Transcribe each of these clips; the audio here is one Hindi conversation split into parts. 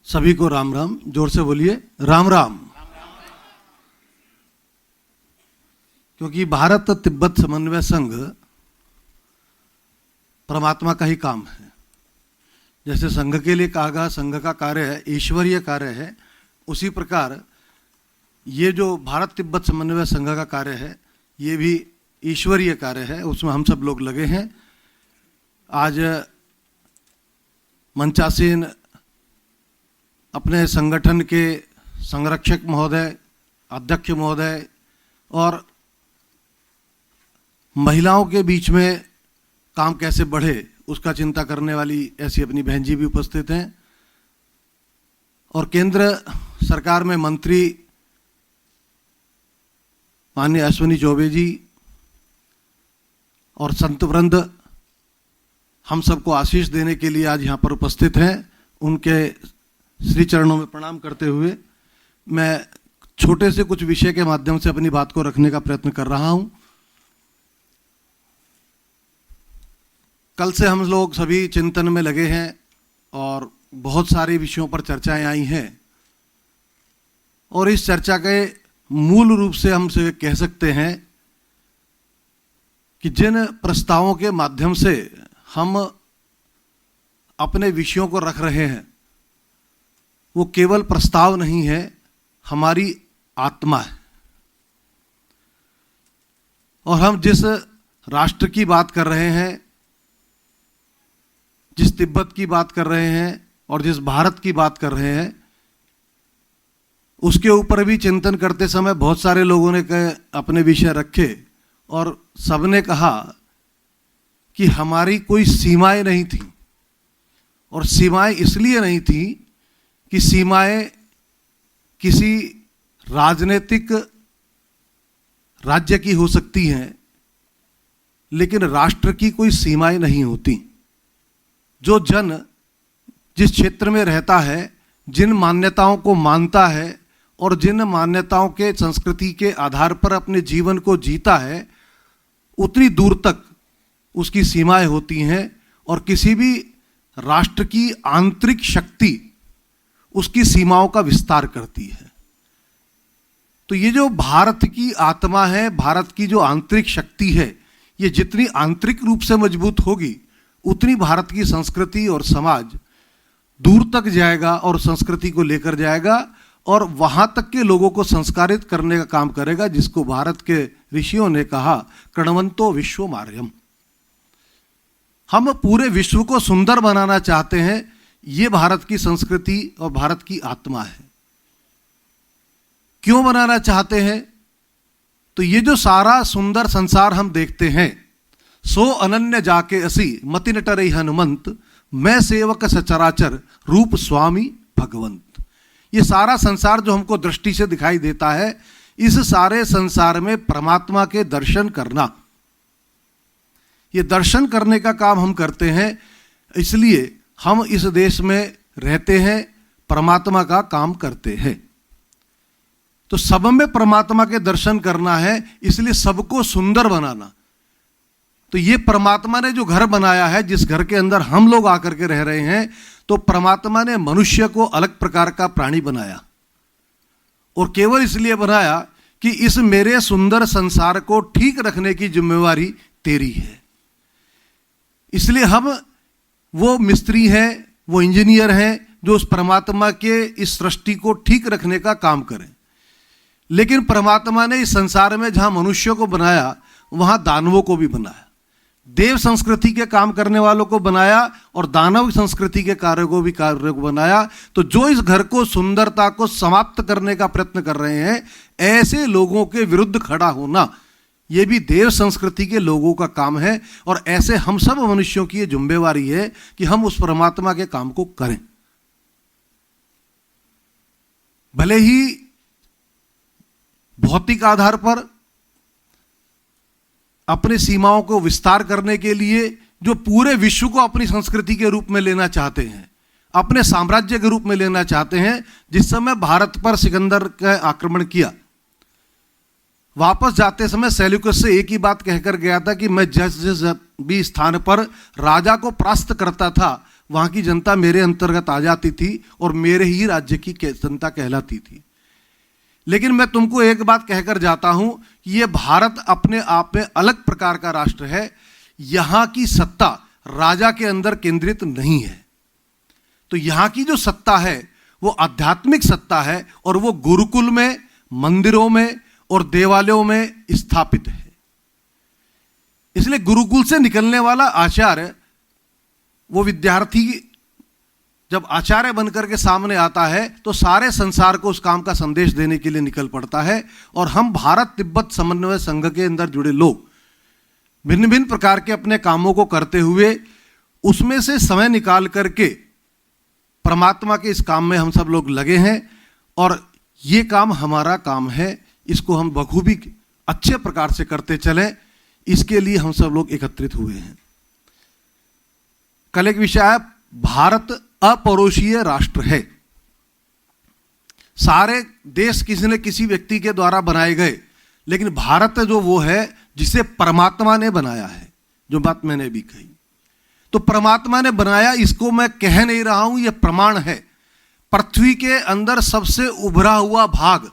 सभी को राम राम। जोर से बोलिए राम राम। क्योंकि भारत तिब्बत समन्वय संघ परमात्मा का ही काम है। जैसे संघ के लिए कहा गया संघ का कार्य है, ईश्वरीय कार्य है, उसी प्रकार ये जो भारत तिब्बत समन्वय संघ का कार्य है ये भी ईश्वरीय कार्य है, उसमें हम सब लोग लगे हैं। आज मंचासीन अपने संगठन के संरक्षक महोदय, अध्यक्ष महोदय और महिलाओं के बीच में काम कैसे बढ़े उसका चिंता करने वाली ऐसी अपनी बहन जी भी उपस्थित हैं। और केंद्र सरकार में मंत्री माननीय अश्विनी चौबे जी और संत वृंद हम सबको आशीष देने के लिए आज यहाँ पर उपस्थित हैं। उनके श्री चरणों में प्रणाम करते हुए मैं छोटे से कुछ विषय के माध्यम से अपनी बात को रखने का प्रयत्न कर रहा हूँ। कल से हम लोग सभी चिंतन में लगे हैं और बहुत सारे विषयों पर चर्चाएं आई हैं और इस चर्चा के मूल रूप से हम से कह सकते हैं कि जिन प्रस्तावों के माध्यम से हम अपने विषयों को रख रहे हैं वो केवल प्रस्ताव नहीं है, हमारी आत्मा है। और हम जिस राष्ट्र की बात कर रहे हैं, जिस तिब्बत की बात कर रहे हैं और जिस भारत की बात कर रहे हैं, उसके ऊपर भी चिंतन करते समय बहुत सारे लोगों ने अपने विषय रखे और सबने कहा कि हमारी कोई सीमाएं नहीं थी। और सीमाएं इसलिए नहीं थी कि सीमाएं किसी राजनीतिक राज्य की हो सकती हैं, लेकिन राष्ट्र की कोई सीमाएं नहीं होती। जो जन जिस क्षेत्र में रहता है, जिन मान्यताओं को मानता है और जिन मान्यताओं के संस्कृति के आधार पर अपने जीवन को जीता है, उतनी दूर तक उसकी सीमाएं होती हैं। और किसी भी राष्ट्र की आंतरिक शक्ति उसकी सीमाओं का विस्तार करती है। तो ये जो भारत की आत्मा है, भारत की जो आंतरिक शक्ति है, ये जितनी आंतरिक रूप से मजबूत होगी उतनी भारत की संस्कृति और समाज दूर तक जाएगा और संस्कृति को लेकर जाएगा और वहां तक के लोगों को संस्कारित करने का काम करेगा, जिसको भारत के ऋषियों ने कहा कणवंतो विश्वमार्यम। हम पूरे विश्व को सुंदर बनाना चाहते हैं, ये भारत की संस्कृति और भारत की आत्मा है। क्यों बनाना चाहते हैं? तो ये जो सारा सुंदर संसार हम देखते हैं, सो अनन्य जाके असी मति नटरई हनुमंत, मैं सेवक सचराचर रूप स्वामी भगवंत। ये सारा संसार जो हमको दृष्टि से दिखाई देता है, इस सारे संसार में परमात्मा के दर्शन करना, ये दर्शन करने का काम हम करते हैं। इसलिए हम इस देश में रहते हैं, परमात्मा का काम करते हैं। तो सब में परमात्मा के दर्शन करना है, इसलिए सबको सुंदर बनाना। तो ये परमात्मा ने जो घर बनाया है, जिस घर के अंदर हम लोग आकर के रह रहे हैं, तो परमात्मा ने मनुष्य को अलग प्रकार का प्राणी बनाया और केवल इसलिए बनाया कि इस मेरे सुंदर संसार को ठीक रखने की जिम्मेवारी तेरी है। इसलिए हम वो मिस्त्री हैं, वो इंजीनियर हैं जो उस परमात्मा के इस सृष्टि को ठीक रखने का काम करें। लेकिन परमात्मा ने इस संसार में जहां मनुष्य को बनाया वहां दानवों को भी बनाया, देव संस्कृति के काम करने वालों को बनाया और दानव संस्कृति के कार्य को बनाया। तो जो इस घर को सुंदरता को समाप्त करने का प्रयत्न कर रहे हैं, ऐसे लोगों के विरुद्ध खड़ा होना ये भी देव संस्कृति के लोगों का काम है। और ऐसे हम सब मनुष्यों की ये जिम्मेवारी है कि हम उस परमात्मा के काम को करें। भले ही भौतिक आधार पर अपने सीमाओं को विस्तार करने के लिए जो पूरे विश्व को अपनी संस्कृति के रूप में लेना चाहते हैं, अपने साम्राज्य के रूप में लेना चाहते हैं। जिस समय भारत पर सिकंदर का आक्रमण किया, वापस जाते समय सेल्यूकस से एक ही बात कहकर गया था कि मैं जिस भी स्थान पर राजा को परास्त करता था वहाँ की जनता मेरे अंतर्गत आ जाती थी और मेरे ही राज्य की जनता कहलाती थी। लेकिन मैं तुमको एक बात कहकर जाता हूं कि ये भारत अपने आप में अलग प्रकार का राष्ट्र है। यहाँ की सत्ता राजा के अंदर केंद्रित नहीं है। तो यहाँ की जो सत्ता है वो आध्यात्मिक सत्ता है और वो गुरुकुल में, मंदिरों में और देवालयों में स्थापित है। इसलिए गुरुकुल से निकलने वाला आचार्य, वो विद्यार्थी जब आचार्य बनकर के सामने आता है तो सारे संसार को उस काम का संदेश देने के लिए निकल पड़ता है। और हम भारत तिब्बत समन्वय संघ के अंदर जुड़े लोग भिन्न भिन्न प्रकार के अपने कामों को करते हुए उसमें से समय निकाल करके परमात्मा के इस काम में हम सब लोग लगे हैं। और ये काम हमारा काम है, इसको हम बखूबी अच्छे प्रकार से करते चलें, इसके लिए हम सब लोग एकत्रित हुए हैं। कल एक विषय है, भारत अपरोशीय राष्ट्र है। सारे देश किसी न किसी व्यक्ति के द्वारा बनाए गए, लेकिन भारत जो वो है जिसे परमात्मा ने बनाया है, जो बात मैंने भी कही। तो परमात्मा ने बनाया, इसको मैं कह नहीं रहा हूं, यह प्रमाण है। पृथ्वी के अंदर सबसे उभरा हुआ भाग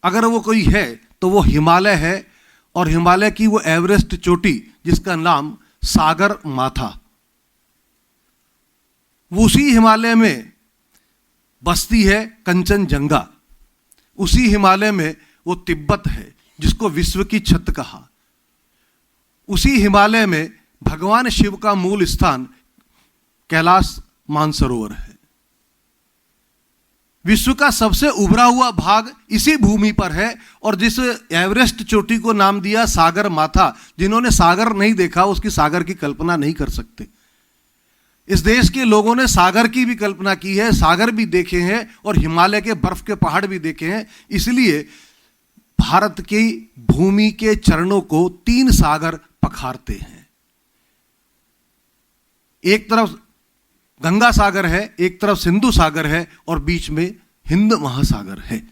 अगर वो कोई है तो वो हिमालय है। और हिमालय की वो एवरेस्ट चोटी जिसका नाम सागर माथा, वो उसी हिमालय में बसती है कंचनजंगा। उसी हिमालय में वो तिब्बत है जिसको विश्व की छत कहा। उसी हिमालय में भगवान शिव का मूल स्थान कैलाश मानसरोवर है। विश्व का सबसे उभरा हुआ भाग इसी भूमि पर है। और जिस एवरेस्ट चोटी को नाम दिया सागर माथा, जिन्होंने सागर नहीं देखा उसकी सागर की कल्पना नहीं कर सकते। इस देश के लोगों ने सागर की भी कल्पना की है, सागर भी देखे हैं और हिमालय के बर्फ के पहाड़ भी देखे हैं। इसलिए भारत की भूमि के चरणों को 3 सागर पखारते हैं। एक तरफ गंगा सागर है, एक तरफ सिंधु सागर है और बीच में हिंद महासागर है।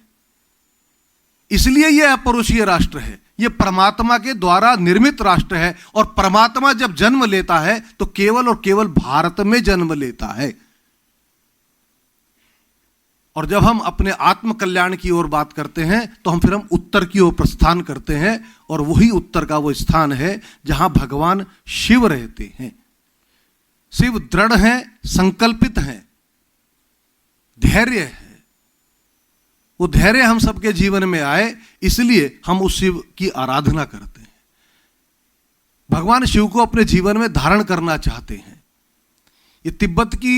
इसलिए यह अपरोशीय राष्ट्र है, यह परमात्मा के द्वारा निर्मित राष्ट्र है। और परमात्मा जब जन्म लेता है तो केवल और केवल भारत में जन्म लेता है। और जब हम अपने आत्म कल्याण की ओर बात करते हैं तो फिर हम उत्तर की ओर प्रस्थान करते हैं। और वही उत्तर का वो स्थान है जहां भगवान शिव रहते हैं। शिव दृढ़ हैं, संकल्पित हैं, धैर्य है। वो धैर्य हम सबके जीवन में आए, इसलिए हम उस शिव की आराधना करते हैं। भगवान शिव को अपने जीवन में धारण करना चाहते हैं। ये तिब्बत की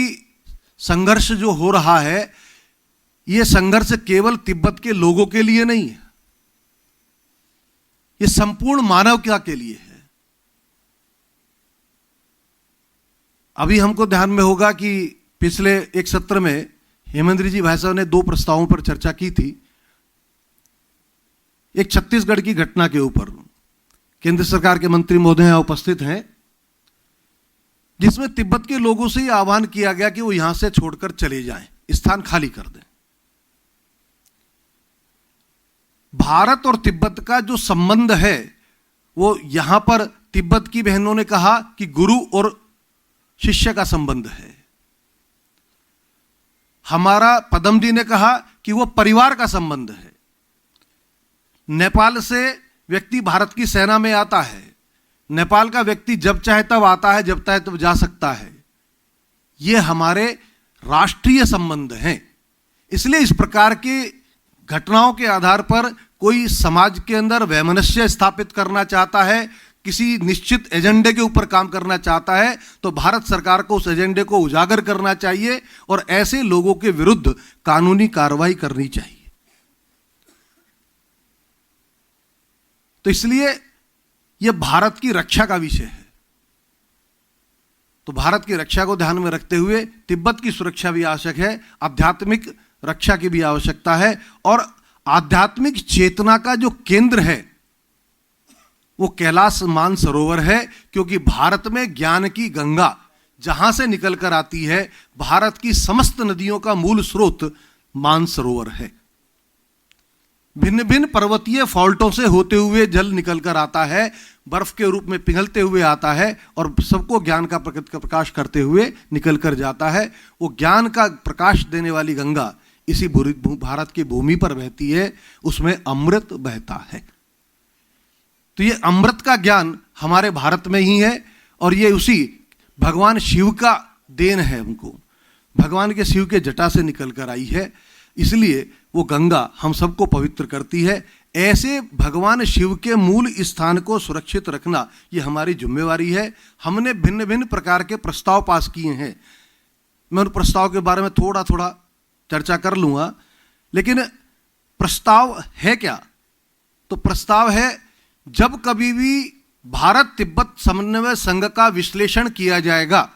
संघर्ष जो हो रहा है, ये संघर्ष केवल तिब्बत के लोगों के लिए नहीं है, ये संपूर्ण मानवता के लिए है। अभी हमको ध्यान में होगा कि पिछले एक सत्र में हेमेंद्र जी भाई साहब ने 2 प्रस्तावों पर चर्चा की थी। एक छत्तीसगढ़ की घटना के ऊपर केंद्र सरकार के मंत्री महोदय यहाँ उपस्थित हैं, जिसमें तिब्बत के लोगों से यह आह्वान किया गया कि वो यहां से छोड़कर चले जाएं, स्थान खाली कर दें। भारत और तिब्बत का जो संबंध है वो यहां पर तिब्बत की बहनों ने कहा कि गुरु और शिष्य का संबंध है। हमारा पदम जी ने कहा कि वो परिवार का संबंध है। नेपाल से व्यक्ति भारत की सेना में आता है, नेपाल का व्यक्ति जब चाहे तब आता है, जब चाहे तब जा सकता है। ये हमारे राष्ट्रीय संबंध हैं। इसलिए इस प्रकार की घटनाओं के आधार पर कोई समाज के अंदर वैमनस्य स्थापित करना चाहता है, किसी निश्चित एजेंडे के ऊपर काम करना चाहता है, तो भारत सरकार को उस एजेंडे को उजागर करना चाहिए और ऐसे लोगों के विरुद्ध कानूनी कार्रवाई करनी चाहिए। तो इसलिए यह भारत की रक्षा का विषय है। तो भारत की रक्षा को ध्यान में रखते हुए तिब्बत की सुरक्षा भी आवश्यक है, आध्यात्मिक रक्षा की भी आवश्यकता है। और आध्यात्मिक चेतना का जो केंद्र है वो कैलाश मानसरोवर है, क्योंकि भारत में ज्ञान की गंगा जहां से निकलकर आती है, भारत की समस्त नदियों का मूल स्रोत मानसरोवर है। भिन्न भिन्न पर्वतीय फॉल्टों से होते हुए जल निकल कर आता है, बर्फ के रूप में पिघलते हुए आता है और सबको ज्ञान का प्रकाश करते हुए निकल कर जाता है। वो ज्ञान का प्रकाश देने वाली गंगा इसी भारत की भूमि पर बहती है, उसमें अमृत बहता है। तो ये अमृत का ज्ञान हमारे भारत में ही है और ये उसी भगवान शिव का देन है। हमको भगवान के शिव के जटा से निकल कर आई है, इसलिए वो गंगा हम सबको पवित्र करती है। ऐसे भगवान शिव के मूल स्थान को सुरक्षित रखना ये हमारी जिम्मेवारी है। हमने भिन्न भिन्न प्रकार के प्रस्ताव पास किए हैं, मैं उन प्रस्ताव के बारे में थोड़ा थोड़ा चर्चा कर लूँगा। लेकिन प्रस्ताव है क्या? तो प्रस्ताव है, जब कभी भी भारत तिब्बत समन्वय संघ का विश्लेषण किया जाएगा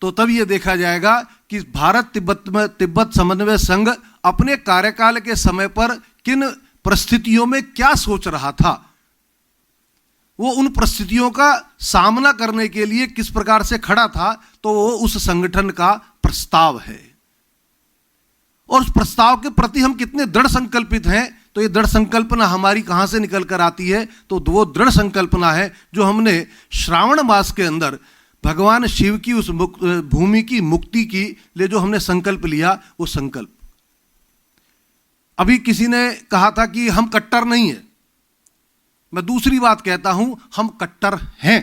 तो तब यह देखा जाएगा कि भारत तिब्बत समन्वय संघ अपने कार्यकाल के समय पर किन परिस्थितियों में क्या सोच रहा था, वो उन परिस्थितियों का सामना करने के लिए किस प्रकार से खड़ा था, तो वो उस संगठन का प्रस्ताव है। और उस प्रस्ताव के प्रति हम कितने दृढ़ संकल्पित हैं, तो ये दृढ़ संकल्पना हमारी कहां से निकल कर आती है? तो वो दृढ़ संकल्पना है जो हमने श्रावण मास के अंदर भगवान शिव की उस भूमि की मुक्ति की लिए जो हमने संकल्प लिया, वो संकल्प। अभी किसी ने कहा था कि हम कट्टर नहीं है, मैं दूसरी बात कहता हूं, हम कट्टर हैं।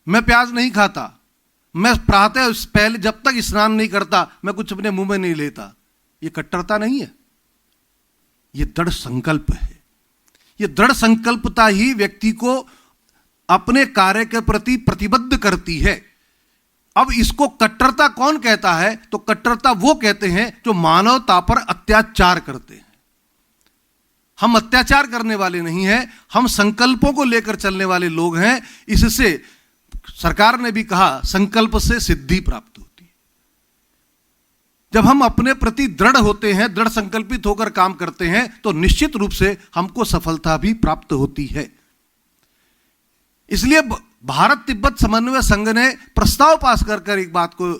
मैं प्याज नहीं खाता, मैं प्रातः पहले जब तक स्नान नहीं करता मैं कुछ अपने मुंह में नहीं लेता। ये कट्टरता नहीं है, ये दृढ़ संकल्प है। ये दृढ़ संकल्पता ही व्यक्ति को अपने कार्य के प्रति प्रतिबद्ध करती है। अब इसको कट्टरता कौन कहता है? तो कट्टरता वो कहते हैं जो मानवता पर अत्याचार करते हैं। हम अत्याचार करने वाले नहीं हैं, हम संकल्पों को लेकर चलने वाले लोग हैं। इससे सरकार ने भी कहा, संकल्प से सिद्धि प्राप्त होती है। जब हम अपने प्रति दृढ़ होते हैं, दृढ़ संकल्पित होकर काम करते हैं, तो निश्चित रूप से हमको सफलता भी प्राप्त होती है। इसलिए भारत तिब्बत समन्वय संघ ने प्रस्ताव पास कर एक बात को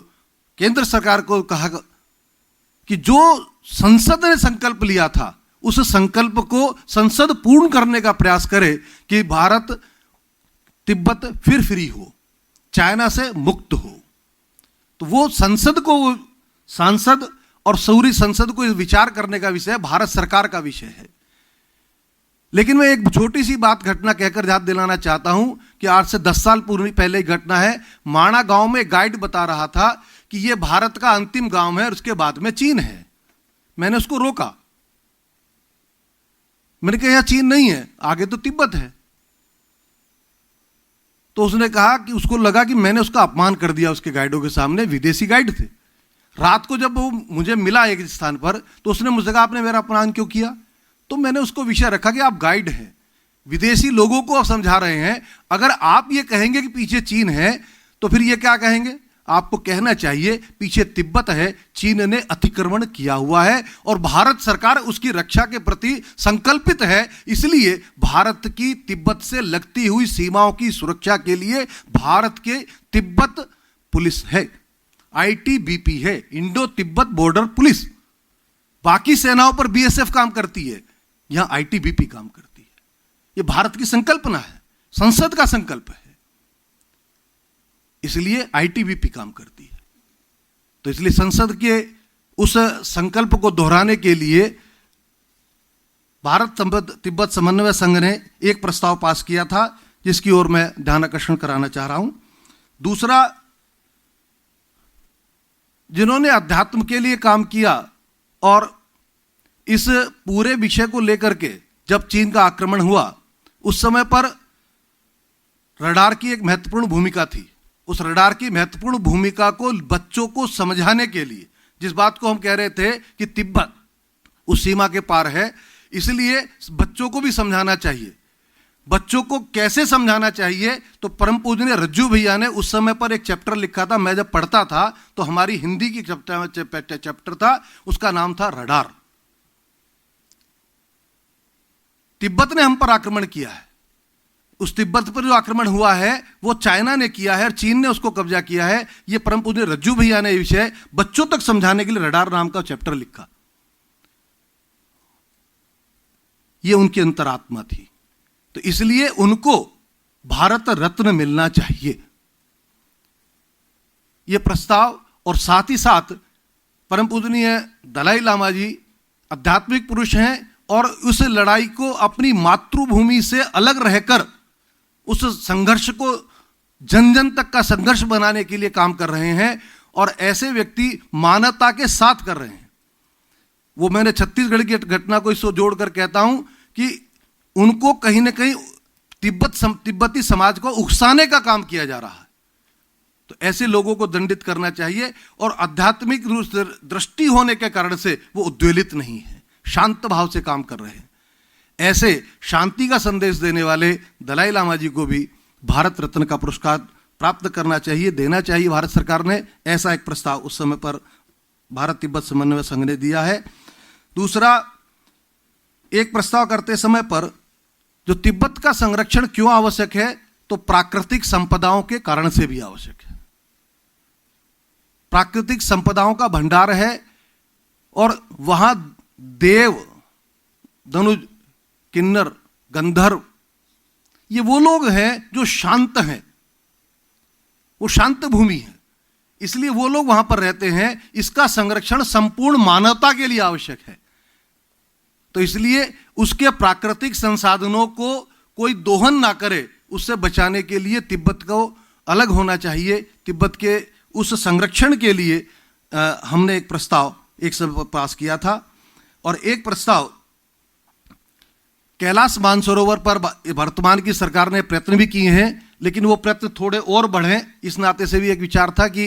केंद्र सरकार को कहा कि जो संसद ने संकल्प लिया था, उस संकल्प को संसद पूर्ण करने का प्रयास करे कि भारत तिब्बत फिर फ्री हो, चाइना से मुक्त हो। तो वो संसद को, सांसद और सूरी संसद को विचार करने का विषय भारत सरकार का विषय है। लेकिन मैं एक छोटी सी बात घटना कहकर याद दिलाना चाहता हूं कि आज से 10 साल पूर्व पहले घटना है। माणा गांव में गाइड बता रहा था कि यह भारत का अंतिम गांव है और उसके बाद में चीन है। मैंने उसको रोका, मैंने कहा यह चीन नहीं है, आगे तो तिब्बत है। तो उसने कहा कि उसको लगा कि मैंने उसका अपमान कर दिया उसके गाइडों के सामने। विदेशी गाइड थे। रात को जब वो मुझे मिला एक स्थान पर, तो उसने मुझसे कहा आपने मेरा अपमान क्यों किया? तो मैंने उसको विषय रखा कि आप गाइड हैं, विदेशी लोगों को आप समझा रहे हैं। अगर आप ये कहेंगे कि पीछे चीन है, तो फिर ये क्या कहेंगे? आपको कहना चाहिए पीछे तिब्बत है, चीन ने अतिक्रमण किया हुआ है और भारत सरकार उसकी रक्षा के प्रति संकल्पित है। इसलिए भारत की तिब्बत से लगती हुई सीमाओं की सुरक्षा के लिए भारत के तिब्बत पुलिस है, ITBP है, इंडो तिब्बत बॉर्डर पुलिस। बाकी सेनाओं पर BSF काम करती है, यहां ITBP काम करती है। यह भारत की संकल्पना है, संसद का संकल्प है, इसलिए ITBP काम करती है। तो इसलिए संसद के उस संकल्प को दोहराने के लिए भारत तिब्बत समन्वय संघ ने एक प्रस्ताव पास किया था, जिसकी ओर मैं ध्यान आकर्षण कराना चाह रहा हूं। दूसरा, जिन्होंने अध्यात्म के लिए काम किया और इस पूरे विषय को लेकर के जब चीन का आक्रमण हुआ, उस समय पर रडार की एक महत्वपूर्ण भूमिका थी। उस रडार की महत्वपूर्ण भूमिका को बच्चों को समझाने के लिए, जिस बात को हम कह रहे थे कि तिब्बत उस सीमा के पार है, इसलिए बच्चों को भी समझाना चाहिए। बच्चों को कैसे समझाना चाहिए? तो परम पूजनीय रज्जू भैया ने उस समय पर एक चैप्टर लिखा था। मैं जब पढ़ता था तो हमारी हिंदी की चैप्टर था, उसका नाम था रडार। तिब्बत ने हम पर आक्रमण किया है, उस तिब्बत पर जो आक्रमण हुआ है वो चाइना ने किया है और चीन ने उसको कब्जा किया है। ये परम पूज्य रज्जू भैया ने ये विषय बच्चों तक समझाने के लिए रडार नाम का चैप्टर लिखा। ये उनकी अंतरात्मा थी, तो इसलिए उनको भारत रत्न मिलना चाहिए, ये प्रस्ताव। और साथ ही साथ परम पूजनीय दलाई लामा जी आध्यात्मिक पुरुष हैं और उस लड़ाई को अपनी मातृभूमि से अलग रहकर उस संघर्ष को जन जन तक का संघर्ष बनाने के लिए काम कर रहे हैं, और ऐसे व्यक्ति मानवता के साथ कर रहे हैं। वो मैंने छत्तीसगढ़ की घटना को इससे जोड़कर कहता हूं कि उनको कहीं ना कहीं तिब्बती समाज को उकसाने का काम किया जा रहा है। तो ऐसे लोगों को दंडित करना चाहिए, और आध्यात्मिक रूप से दृष्टि होने के कारण से वो उद्वेलित नहीं है, शांत भाव से काम कर रहे हैं। ऐसे शांति का संदेश देने वाले दलाई लामा जी को भी भारत रत्न का पुरस्कार प्राप्त करना चाहिए, देना चाहिए। भारत सरकार ने ऐसा एक प्रस्ताव उस समय पर भारत तिब्बत समन्वय संघ ने दिया है। दूसरा, एक प्रस्ताव करते समय पर जो तिब्बत का संरक्षण क्यों आवश्यक है, तो प्राकृतिक संपदाओं के कारण से भी आवश्यक है। प्राकृतिक संपदाओं का भंडार है, और वहां देव, धनुज, किन्नर, गंधर्व, ये वो लोग हैं जो शांत हैं, वो शांत भूमि है, इसलिए वो लोग वहां पर रहते हैं। इसका संरक्षण संपूर्ण मानवता के लिए आवश्यक है। तो इसलिए उसके प्राकृतिक संसाधनों को कोई दोहन ना करे, उससे बचाने के लिए तिब्बत को अलग होना चाहिए। तिब्बत के उस संरक्षण के लिए हमने एक प्रस्ताव एक समय पास किया था। और एक प्रस्ताव कैलाश मानसरोवर पर वर्तमान की सरकार ने प्रयत्न भी किए हैं, लेकिन वो प्रयत्न थोड़े और बढ़े। इस नाते से भी एक विचार था कि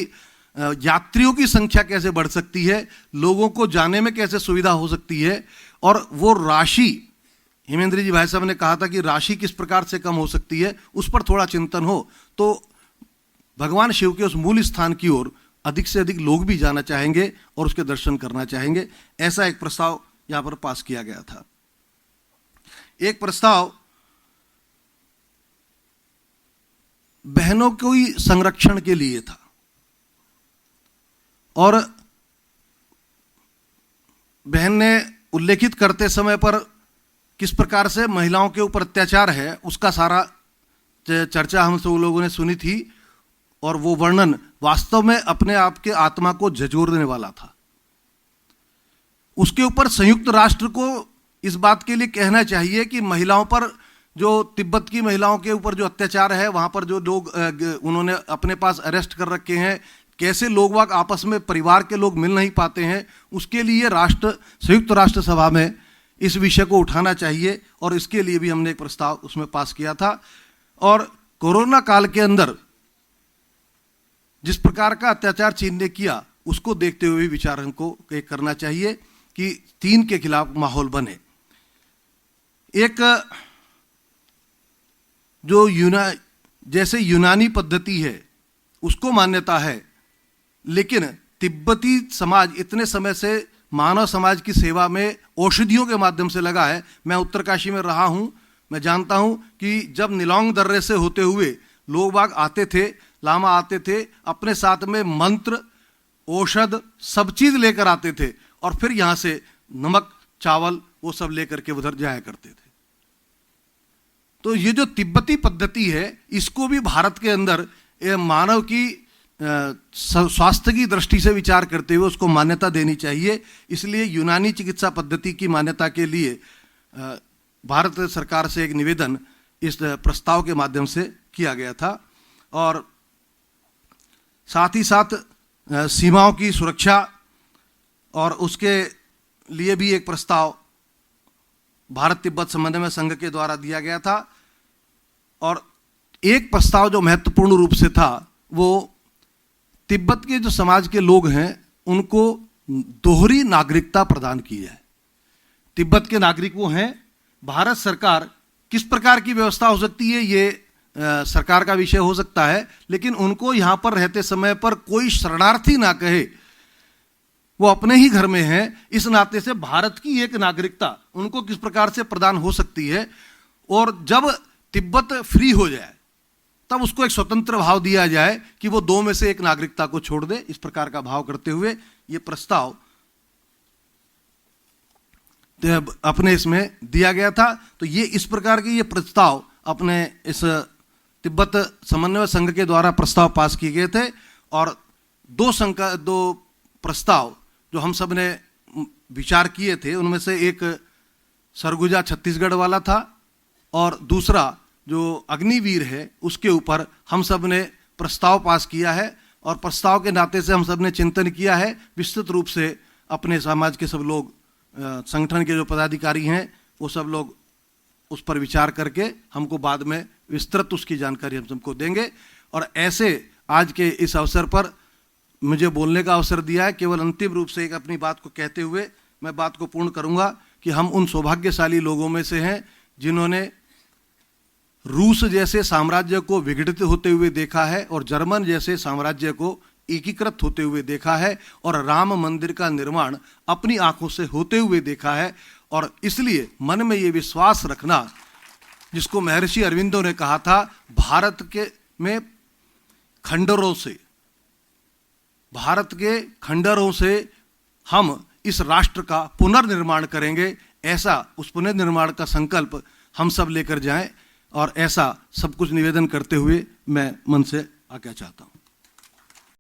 यात्रियों की संख्या कैसे बढ़ सकती है, लोगों को जाने में कैसे सुविधा हो सकती है, और वो राशि, हेमेंद्र जी भाई साहब ने कहा था कि राशि किस प्रकार से कम हो सकती है, उस पर थोड़ा चिंतन हो, तो भगवान शिव के उस मूल स्थान की ओर अधिक से अधिक लोग भी जाना चाहेंगे और उसके दर्शन करना चाहेंगे। ऐसा एक प्रस्ताव यहां पर पास किया गया था। एक प्रस्ताव बहनों को ही संरक्षण के लिए था, और बहन ने उल्लेखित करते समय पर किस प्रकार से महिलाओं के ऊपर अत्याचार है, उसका सारा चर्चा हम सब लोगों ने सुनी थी, और वो वर्णन वास्तव में अपने आप के आत्मा को झंझोर देने वाला था। उसके ऊपर संयुक्त राष्ट्र को इस बात के लिए कहना चाहिए कि महिलाओं पर, जो तिब्बत की महिलाओं के ऊपर जो अत्याचार है, वहाँ पर जो लोग उन्होंने अपने पास अरेस्ट कर रखे हैं, कैसे लोग वाग आपस में परिवार के लोग मिल नहीं पाते हैं, उसके लिए संयुक्त राष्ट्र सभा में इस विषय को उठाना चाहिए, और इसके लिए भी हमने एक प्रस्ताव उसमें पास किया था। और कोरोना काल के अंदर जिस प्रकार का अत्याचार चीन ने किया, उसको देखते हुए विचार हमको करना चाहिए कि चीन के खिलाफ माहौल बने। एक जो जैसे यूनानी पद्धति है उसको मान्यता है, लेकिन तिब्बती समाज इतने समय से मानव समाज की सेवा में औषधियों के माध्यम से लगा है। मैं उत्तरकाशी में रहा हूं, मैं जानता हूं कि जब निलोंग दर्रे से होते हुए लोग बाग आते थे, लामा आते थे, अपने साथ में मंत्र, औषध, सब चीज लेकर आते थे, और फिर यहां से नमक, चावल वो सब लेकर के उधर जाया करते थे। तो ये जो तिब्बती पद्धति है, इसको भी भारत के अंदर मानव की स्वास्थ्य की दृष्टि से विचार करते हुए उसको मान्यता देनी चाहिए। इसलिए यूनानी चिकित्सा पद्धति की मान्यता के लिए भारत सरकार से एक निवेदन इस प्रस्ताव के माध्यम से किया गया था। और साथ ही साथ सीमाओं की सुरक्षा और उसके लिए भी एक प्रस्ताव भारत तिब्बत समन्वय संघ के द्वारा दिया गया था। और एक प्रस्ताव जो महत्वपूर्ण रूप से था, वो तिब्बत के जो समाज के लोग हैं उनको दोहरी नागरिकता प्रदान की जाए। तिब्बत के नागरिक वो हैं, भारत सरकार किस प्रकार की व्यवस्था हो सकती है ये सरकार का विषय हो सकता है, लेकिन उनको यहां पर रहते समय पर कोई शरणार्थी ना कहे, वो अपने ही घर में हैं, इस नाते से भारत की एक नागरिकता उनको किस प्रकार से प्रदान हो सकती है। और जब तिब्बत फ्री हो जाए, तब उसको एक स्वतंत्र भाव दिया जाए कि वो दो में से एक नागरिकता को छोड़ दे। इस प्रकार का भाव करते हुए ये प्रस्ताव अपने इसमें दिया गया था। तो ये इस प्रकार के ये प्रस्ताव अपने इस तिब्बत समन्वय संघ के द्वारा प्रस्ताव पास किए गए थे। और दो प्रस्ताव जो हम सब ने विचार किए थे, उनमें से एक सरगुजा छत्तीसगढ़ वाला था और दूसरा जो अग्निवीर है उसके ऊपर हम सब ने प्रस्ताव पास किया है। और प्रस्ताव के नाते से हम सब ने चिंतन किया है विस्तृत रूप से। अपने समाज के सब लोग, संगठन के जो पदाधिकारी हैं वो सब लोग उस पर विचार करके हमको बाद में विस्तृत उसकी जानकारी हम सबको देंगे। और ऐसे आज के इस अवसर पर मुझे बोलने का अवसर दिया है, केवल अंतिम रूप से एक अपनी बात को कहते हुए मैं बात को पूर्ण करूंगा कि हम उन सौभाग्यशाली लोगों में से हैं जिन्होंने रूस जैसे साम्राज्य को विघटित होते हुए देखा है और जर्मन जैसे साम्राज्य को एकीकृत होते हुए देखा है और राम मंदिर का निर्माण अपनी आंखों से होते हुए देखा है। और इसलिए मन में ये विश्वास रखना, जिसको महर्षि अरविंदो ने कहा था, भारत के खंडरों से हम इस राष्ट्र का पुनर्निर्माण करेंगे। ऐसा उस पुनर्निर्माण का संकल्प हम सब लेकर जाएं और ऐसा सब कुछ निवेदन करते हुए मैं मन से आज्ञा चाहता हूं।